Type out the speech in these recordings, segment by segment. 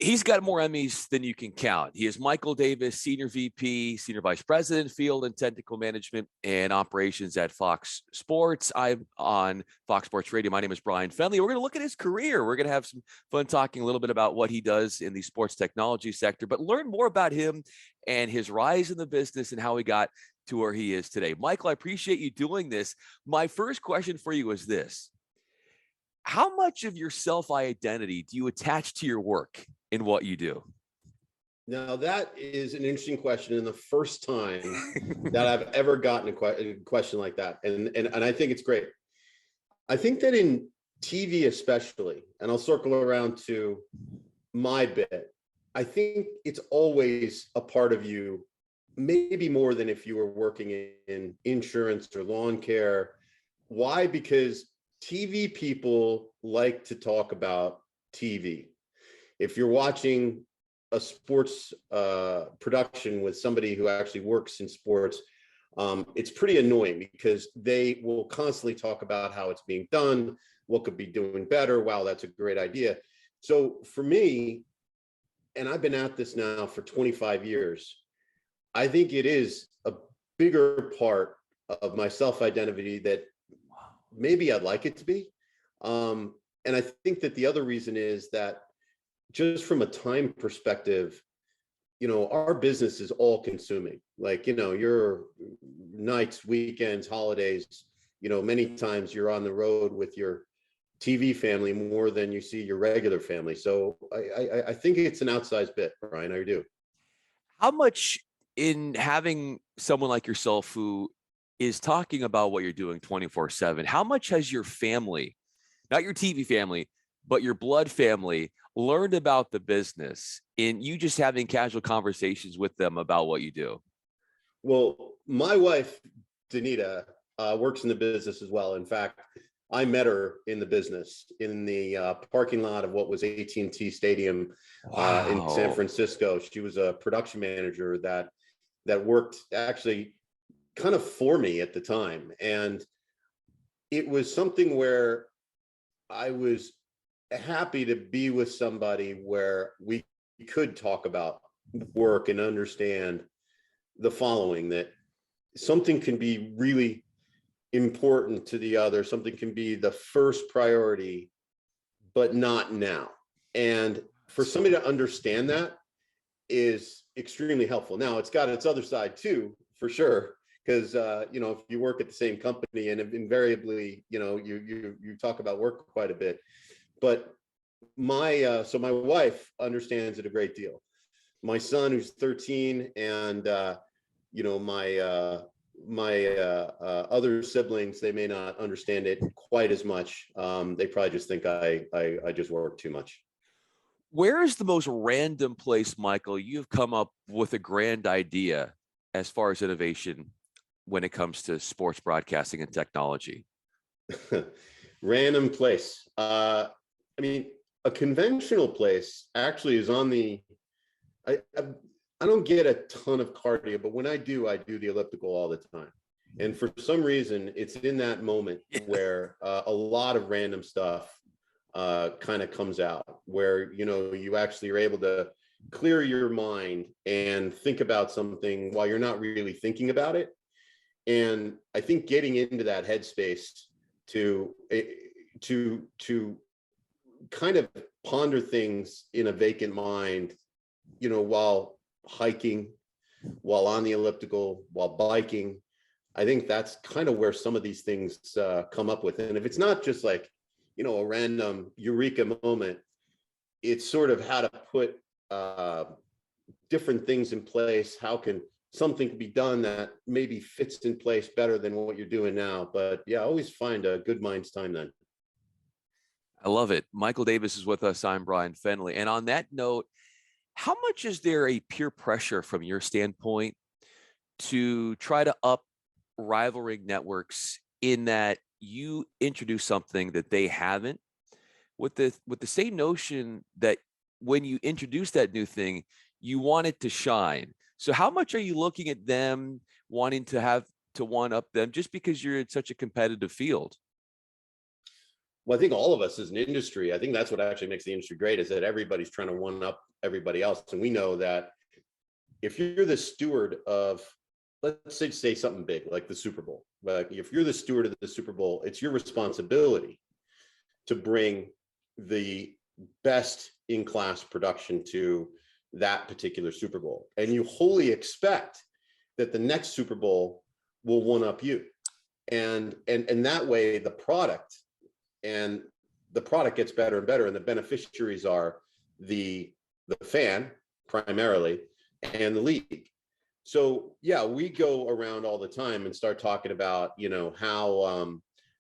He's got more Emmys than you can count. He is Michael Davies, Senior VP, Senior Vice President, Field and Technical Management and Operations at Fox Sports. I'm on Fox Sports Radio. My name is Bryan Fenley. We're going to look at his career. We're going to have some fun talking a little bit about what he does in the sports technology sector, but learn more about him and his rise in the business and how he got to where he is today. Michael, I appreciate you doing this. My first question for you is this. How much of your self-identity do you attach to your work in what you do? Now, that is an interesting question, and the first time that I've ever gotten a question like that. And I think it's great. I think that in TV especially, and I'll circle around to my bit, I think it's always a part of you, maybe more than if you were working in insurance or lawn care. Why? Because TV people like to talk about TV. If you're watching a sports production with somebody who actually works in sports, it's pretty annoying because they will constantly talk about how it's being done, what could be doing better. Wow, that's a great idea. So for me, and I've been at this now for 25 years, I think it is a bigger part of my self-identity that maybe I'd like it to be. And I think that the other reason is that just from a time perspective, our business is all consuming. Like, your nights, weekends, holidays, many times you're on the road with your TV family more than you see your regular family. So I think it's an outsized bit, Bryan, I do. How much in having someone like yourself who is talking about what you're doing 24/7, how much has your family, not your TV family, but your blood family, learned about the business in you just having casual conversations with them about what you do? Well, my wife, Danita, works in the business as well. In fact, I met her in the business in the parking lot of what was AT&T Stadium in San Francisco. She was a production manager that worked actually kind of for me at the time. And it was something where I was happy to be with somebody where we could talk about work and understand the following, that something can be really important to the other, something can be the first priority, but not now. And for somebody to understand that is extremely helpful. Now, it's got its other side too, for sure. Because if you work at the same company, and invariably, you talk about work quite a bit. But my wife understands it a great deal. My son, who's 13, and my other siblings, they may not understand it quite as much. They probably just think I just work too much. Where is the most random place, Michael, you've come up with a grand idea as far as innovation when it comes to sports broadcasting and technology? Random place. I mean, a conventional place actually is on the, I don't get a ton of cardio, but when I do the elliptical all the time. And for some reason, it's in that moment where a lot of random stuff kind of comes out, where, you actually are able to clear your mind and think about something while you're not really thinking about it. And I think getting into that headspace to kind of ponder things in a vacant mind, while hiking, while on the elliptical, while biking, I think that's kind of where some of these things come up with. And if it's not just like, a random eureka moment, it's sort of how to put different things in place. How can something be done that maybe fits in place better than what you're doing now? But yeah, always find a good mind's time then. I love it. Michael Davies is with us. I'm Bryan Fenley. And on that note, how much is there a peer pressure from your standpoint to try to up rivaling networks in that you introduce something that they haven't, with the same notion that when you introduce that new thing, you want it to shine? So how much are you looking at them wanting to have to one up them just because you're in such a competitive field? Well, I think all of us as an industry, I think that's what actually makes the industry great, is that everybody's trying to one up everybody else. And we know that if you're the steward of, let's say something big like the Super Bowl, like if you're the steward of the Super Bowl, it's your responsibility to bring the best in class production to that particular Super Bowl. And you wholly expect that the next Super Bowl will one up you. And that way the product gets better and better. And the beneficiaries are the fan primarily and the league. So yeah, we go around all the time and start talking about,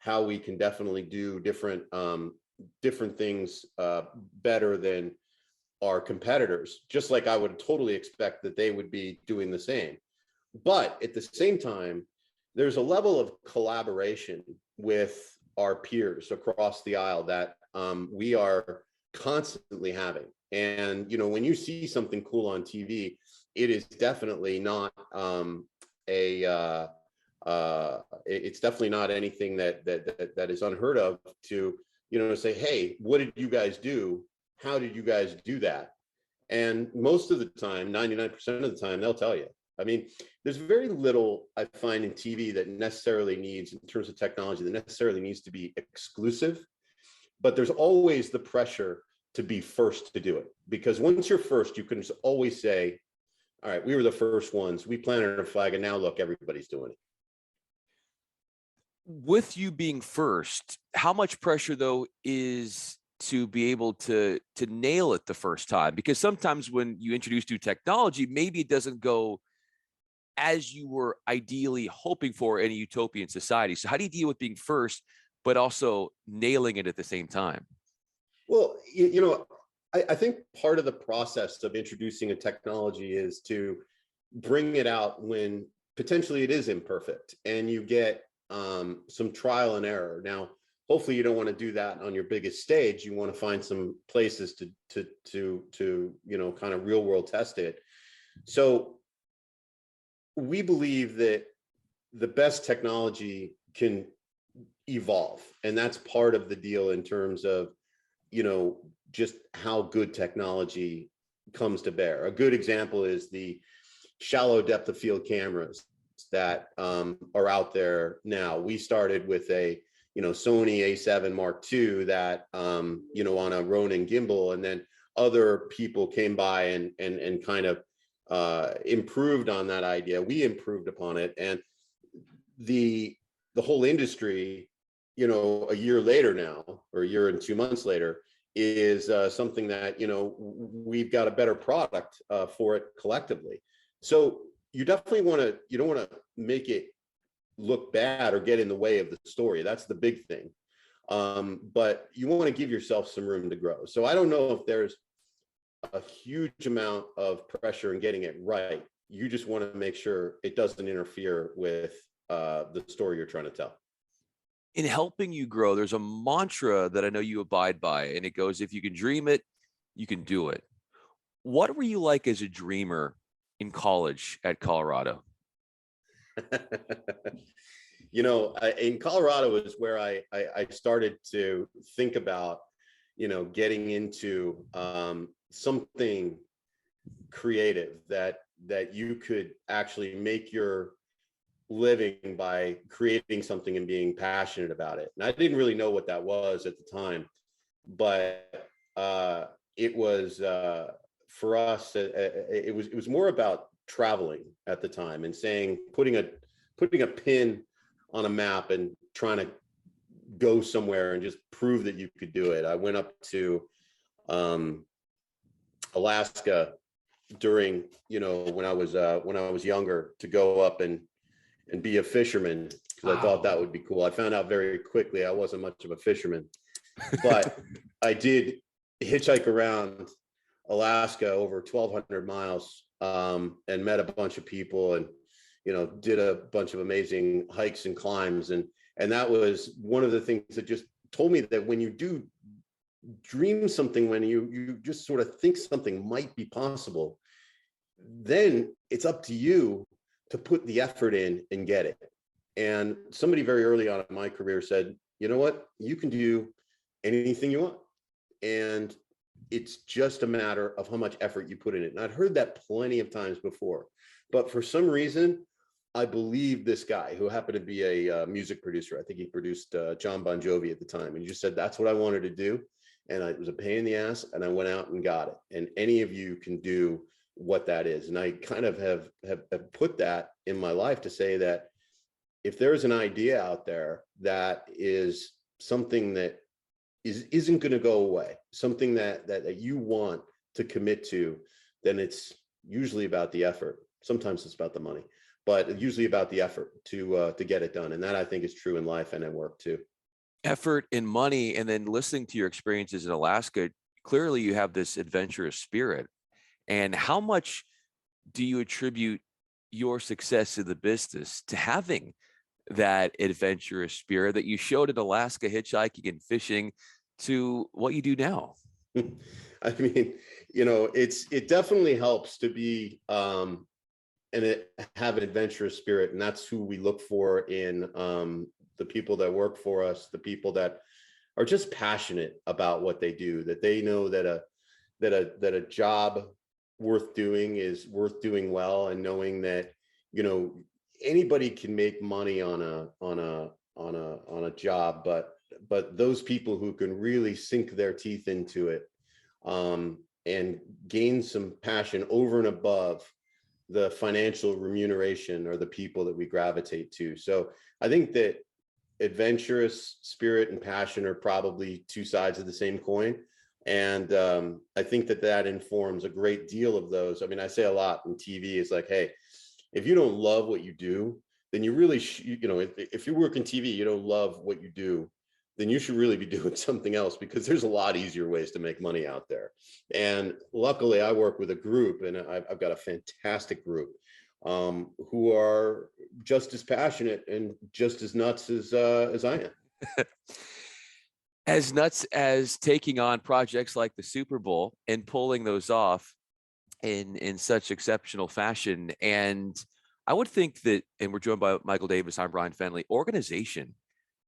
how we can definitely do different things better than our competitors, just like I would totally expect that they would be doing the same. But at the same time, there's a level of collaboration with our peers across the aisle that we are constantly having. And, when you see something cool on TV, it is definitely not it's definitely not anything that is unheard of to, say, hey, what did you guys do? How did you guys do that? And most of the time, 99% of the time, they'll tell you. I mean, there's very little I find in TV that necessarily needs, in terms of technology, that necessarily needs to be exclusive, but there's always the pressure to be first to do it. Because once you're first, you can just always say, all right, we were the first ones, we planted our flag, and now look, everybody's doing it. With you being first, how much pressure though is to be able to nail it the first time? Because sometimes when you introduce new technology, maybe it doesn't go as you were ideally hoping for in a utopian society. So how do you deal with being first, but also nailing it at the same time? Well, I think part of the process of introducing a technology is to bring it out when potentially it is imperfect and you get some trial and error. Now, hopefully you don't want to do that on your biggest stage. You want to find some places to kind of real world test it. So we believe that the best technology can evolve, and that's part of the deal in terms of, just how good technology comes to bear. A good example is the shallow depth of field cameras that are out there now. We started with a Sony A7 Mark II that on a Ronin gimbal, and then other people came by and kind of improved on that idea. We improved upon it, and the whole industry, a year later now, or a year and 2 months later, is something that we've got a better product for it collectively. So you definitely you don't want to make it look bad or get in the way of the story. That's the big thing. But you want to give yourself some room to grow. So I don't know if there's a huge amount of pressure in getting it right. You just want to make sure it doesn't interfere with the story you're trying to tell. In helping you grow, there's a mantra that I know you abide by, and it goes, if you can dream it, you can do it. What were you like as a dreamer in college at Colorado? In Colorado is where I started to think about, getting into something creative that you could actually make your living by creating something and being passionate about it. And I didn't really know what that was at the time, but it was for us. It was more about traveling at the time and putting a pin on a map and trying to go somewhere and just prove that you could do it. I went up to Alaska during when I was younger, to go up and be a fisherman, because I thought that would be cool. I found out very quickly I wasn't much of a fisherman, but I did hitchhike around Alaska over 1,200 miles and met a bunch of people, and did a bunch of amazing hikes and climbs, and that was one of the things that just told me that when you do dream something, when you just sort of think something might be possible, then it's up to you to put the effort in and get it. And somebody very early on in my career said, you know what, you can do anything you want. And it's just a matter of how much effort you put in it. And I'd heard that plenty of times before, but for some reason, I believe this guy who happened to be a music producer. I think he produced John Bon Jovi at the time. And he just said, that's what I wanted to do. And it was a pain in the ass. And I went out and got it. And any of you can do what that is. And I kind of have put that in my life to say that if there's an idea out there that is something that isn't going to go away, something that you want to commit to, then it's usually about the effort. Sometimes it's about the money, but usually about the effort to get it done. And that, I think, is true in life and in work too. Effort and money. And then listening to your experiences in Alaska, clearly you have this adventurous spirit. And how much do you attribute your success in the business to having that adventurous spirit that you showed in Alaska, hitchhiking and fishing, to what you do now? I mean, it definitely helps to be and have an adventurous spirit, and that's who we look for in the people that work for us, the people that are just passionate about what they do, that they know that a job worth doing is worth doing well, and knowing that anybody can make money on a job, but those people who can really sink their teeth into it and gain some passion over and above the financial remuneration are the people that we gravitate to. So I think that adventurous spirit and passion are probably two sides of the same coin. And I think that informs a great deal of those. I mean, I say a lot in TV, it's like, hey, if you don't love what you do, then you really, if you work in TV, you don't love what you do, then you should really be doing something else, because there's a lot easier ways to make money out there. And luckily I work with a group, and I've got a fantastic group who are just as passionate and just as nuts as I am. As nuts as taking on projects like the Super Bowl and pulling those off in such exceptional fashion. And I would think that, and we're joined by Michael Davies, I'm Bryan Fenley, organization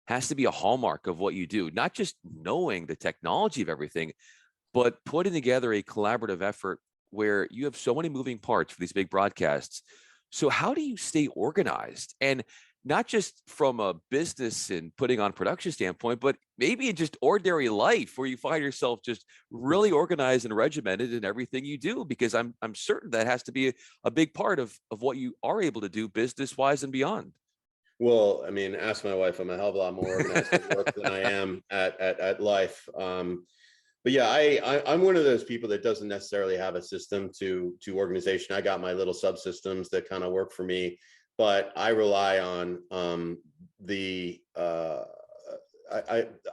has to be a hallmark of what you do, not just knowing the technology of everything, but putting together a collaborative effort where you have so many moving parts for these big broadcasts. So how do you stay organized? And not just from a business and putting on production standpoint, but maybe in just ordinary life, where you find yourself just really organized and regimented in everything you do, because I'm certain that has to be a big part of what you are able to do business wise and beyond. Well, I mean, ask my wife. I'm a hell of a lot more organized at work than I am at life. But yeah, I'm one of those people that doesn't necessarily have a system to organization. I got my little subsystems that kind of work for me, but I rely on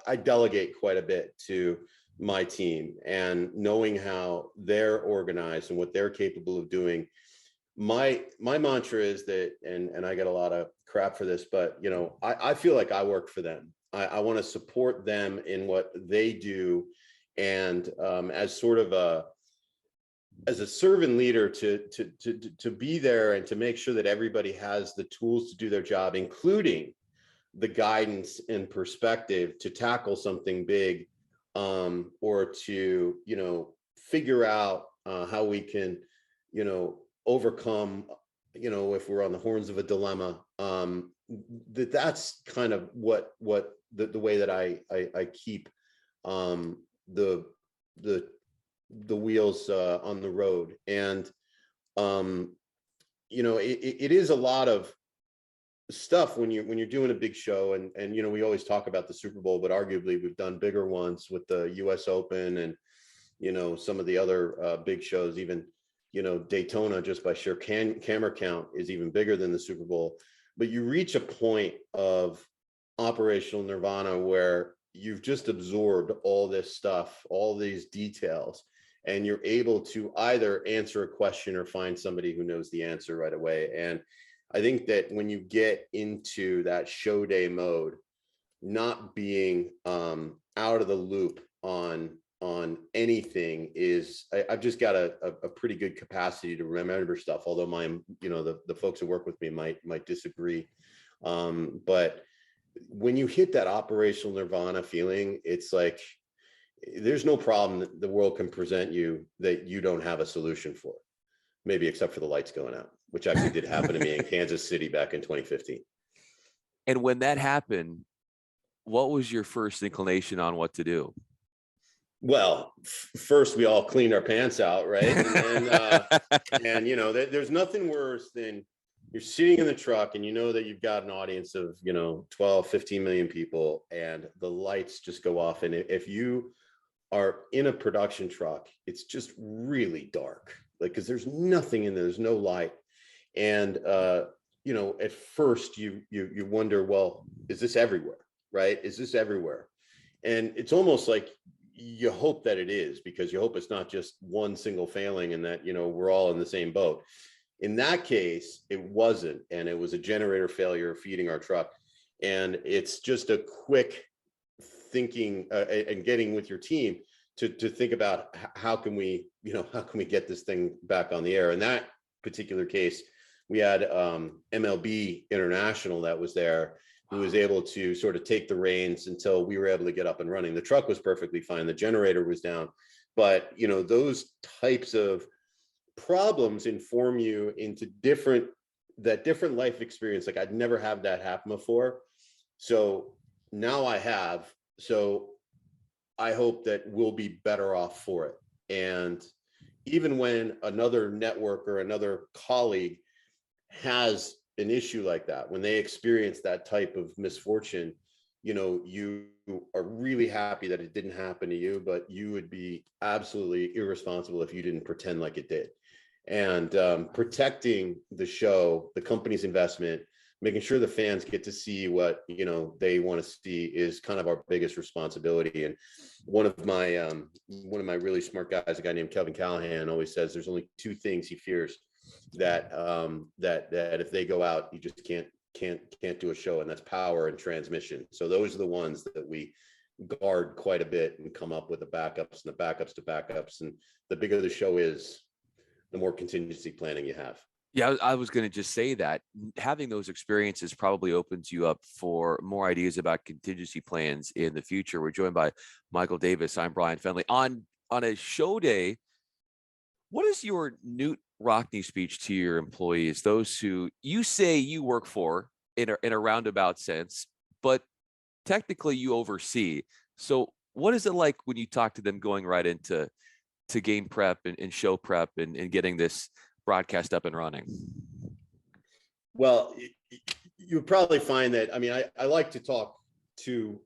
I delegate quite a bit to my team, and knowing how they're organized and what they're capable of doing. My mantra is that, and I get a lot of crap for this, but I feel like I work for them. I want to support them in what they do, and as sort of as a servant leader to be there and to make sure that everybody has the tools to do their job, including the guidance and perspective to tackle something big, or to figure out how we can overcome, if we're on the horns of a dilemma. That's kind of what the way that I keep the wheels on the road. And it is a lot of stuff when you're doing a big show, and we always talk about the Super Bowl, but arguably we've done bigger ones with the US Open and some of the other big shows. Even Daytona, just by sheer camera count, is even bigger than the Super Bowl. But you reach a point of operational nirvana where you've just absorbed all this stuff, all these details, and you're able to either answer a question or find somebody who knows the answer right away. And I think that when you get into that show day mode, not being out of the loop on anything is, I've just got a pretty good capacity to remember stuff, although the folks who work with me might disagree. But when you hit that operational nirvana feeling, it's like there's no problem that the world can present you that you don't have a solution for, maybe except for the lights going out, which actually did happen to me in Kansas City back in 2015. And when that happened, what was your first inclination on what to do? Well, first we all cleaned our pants out, right? And you know, there's nothing worse than you're sitting in the truck and you know that you've got an audience of, 12, 15 million people, and the lights just go off. And if you are in a production truck, it's just really dark, like, because there's nothing in there, there's no light. And at first you wonder, well, is this everywhere? Right? Is this everywhere? And it's almost like you hope that it is, because you hope it's not just one single failing and that, we're all in the same boat. In that case, it wasn't. And it was a generator failure feeding our truck. And it's just a quick thinking and getting with your team to think about how can we get this thing back on the air. In that particular case, we had MLB International that was there, who was able to sort of take the reins until we were able to get up and running. The truck was perfectly fine. The generator was down. But, those types of problems inform you into different life experience. Like, I'd never had that happen before. So now I have. So I hope that we'll be better off for it. And even when another network or another colleague has an issue like that, when they experience that type of misfortune, you are really happy that it didn't happen to you, but you would be absolutely irresponsible if you didn't pretend like it did. And protecting the show, the company's investment, making sure the fans get to see what they want to see is kind of our biggest responsibility. And one of my really smart guys, a guy named Kevin Callahan, always says there's only two things he fears that if they go out, you just can't do a show, and that's power and transmission. So those are the ones that we guard quite a bit and come up with the backups and the backups to backups. And the bigger the show is, the more contingency planning you have. Yeah, I was going to just say that having those experiences probably opens you up for more ideas about contingency plans in the future. We're joined by Michael Davies. I'm Bryan Fenley. On a show day, what is your Newt Rockne speech to your employees, those who you say you work for in a roundabout sense, but technically you oversee? So what is it like when you talk to them going right into game prep and show prep and getting this broadcast up and running? Well, you probably find that, I like to talk to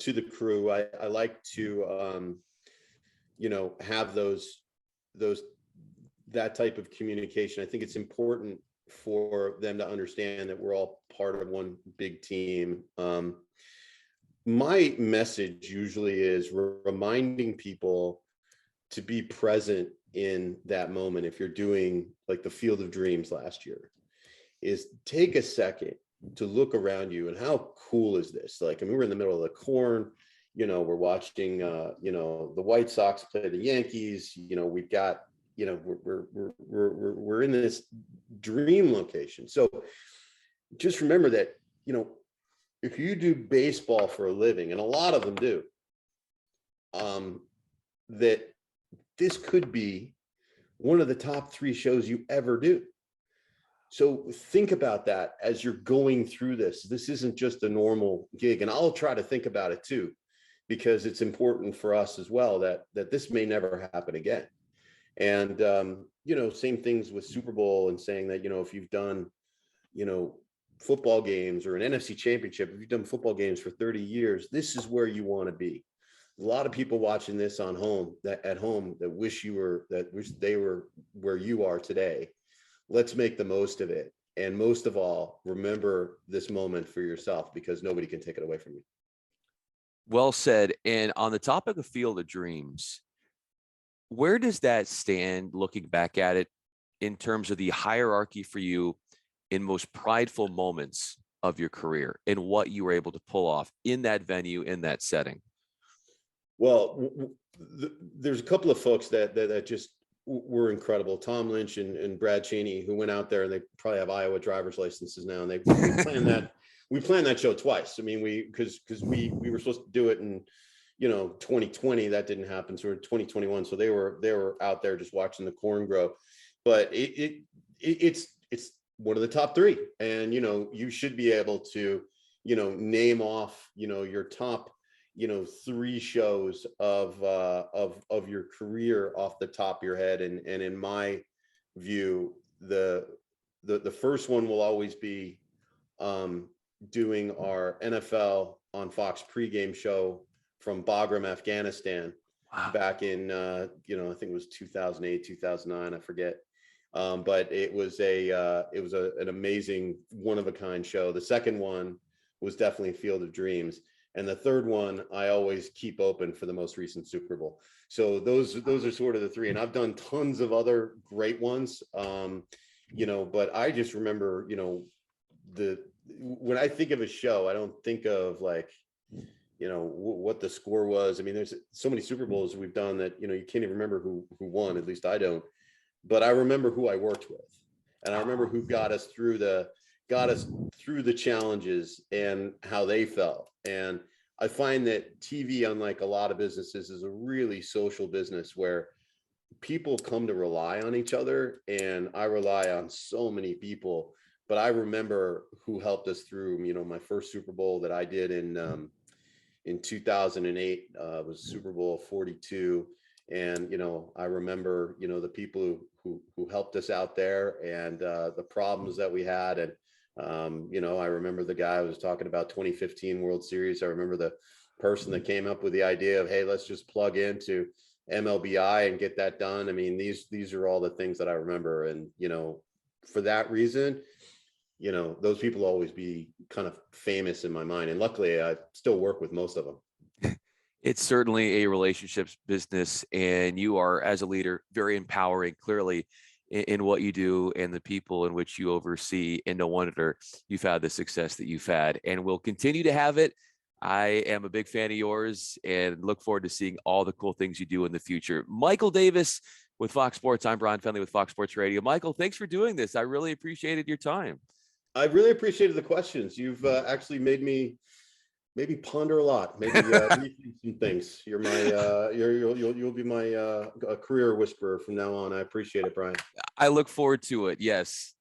the crew. I like to, have that type of communication. I think it's important for them to understand that we're all part of one big team. My message usually is reminding people to be present in that moment. If you're doing like the Field of Dreams last year, is take a second to look around you and how cool is this? Like, we're in the middle of the corn, we're watching, the White Sox play the Yankees, we've got, we're in this dream location. So just remember that, if you do baseball for a living, and a lot of them do, that this could be one of the top 3 shows you ever do. So think about that as you're going through this. This isn't just a normal gig. And I'll try to think about it too, because it's important for us as well that this may never happen again. And, same things with Super Bowl, and saying that, if you've done, football games or an NFC championship, if you've done football games for 30 years, this is where you want to be. A lot of people watching this at home that wish they were where you are today. Let's make the most of it. And most of all, remember this moment for yourself, because nobody can take it away from you. Well said. And on the topic of Field of Dreams, where does that stand looking back at it in terms of the hierarchy for you in most prideful moments of your career and what you were able to pull off in that venue, in that setting? Well, there's a couple of folks that just were incredible. Tom Lynch and Brad Cheney, who went out there, and they probably have Iowa driver's licenses now. And we planned that. We planned that show twice. Because we were supposed to do it in 2020, that didn't happen. So we're 2021. So they were out there just watching the corn grow. But it's one of the top three. And, you should be able to, name off, your top, three shows of your career off the top of your head. And in my view, the first one will always be doing our NFL on Fox pregame show from Bagram, Afghanistan, back in I think it was 2008, 2009, I forget. But it was an amazing, one of a kind show. The second one was definitely Field of Dreams, and the third one I always keep open for the most recent Super Bowl. So those are sort of the three, and I've done tons of other great ones. But I just remember, when I think of a show, I don't think of like, what the score was. I mean, there's so many Super Bowls we've done that, you can't even remember who won, at least I don't. But I remember who I worked with, and I remember who got us through the challenges and how they felt. And I find that TV, unlike a lot of businesses, is a really social business where people come to rely on each other, and I rely on so many people. But I remember who helped us through, my first Super Bowl that I did in 2008 was Super Bowl 42. And, I remember, the people who helped us out there, and the problems that we had. And, I remember the guy who was talking about 2015 World Series. I remember the person that came up with the idea of, hey, let's just plug into MLBI and get that done. I mean, these are all the things that I remember. And, for that reason, those people will always be kind of famous in my mind. And luckily I still work with most of them. It's certainly a relationships business, and you are, as a leader, very empowering, clearly, in what you do and the people in which you oversee. And no wonder you've had the success that you've had, and will continue to have it. I am a big fan of yours and look forward to seeing all the cool things you do in the future. Michael Davies with Fox Sports. I'm Bryan Fenley with Fox Sports Radio. Michael, thanks for doing this. I really appreciated your time. I really appreciated the questions. You've actually made me maybe ponder a lot, maybe rethink some things. You're my you'll be my career whisperer from now on. I appreciate it, Bryan. I look forward to it. Yes.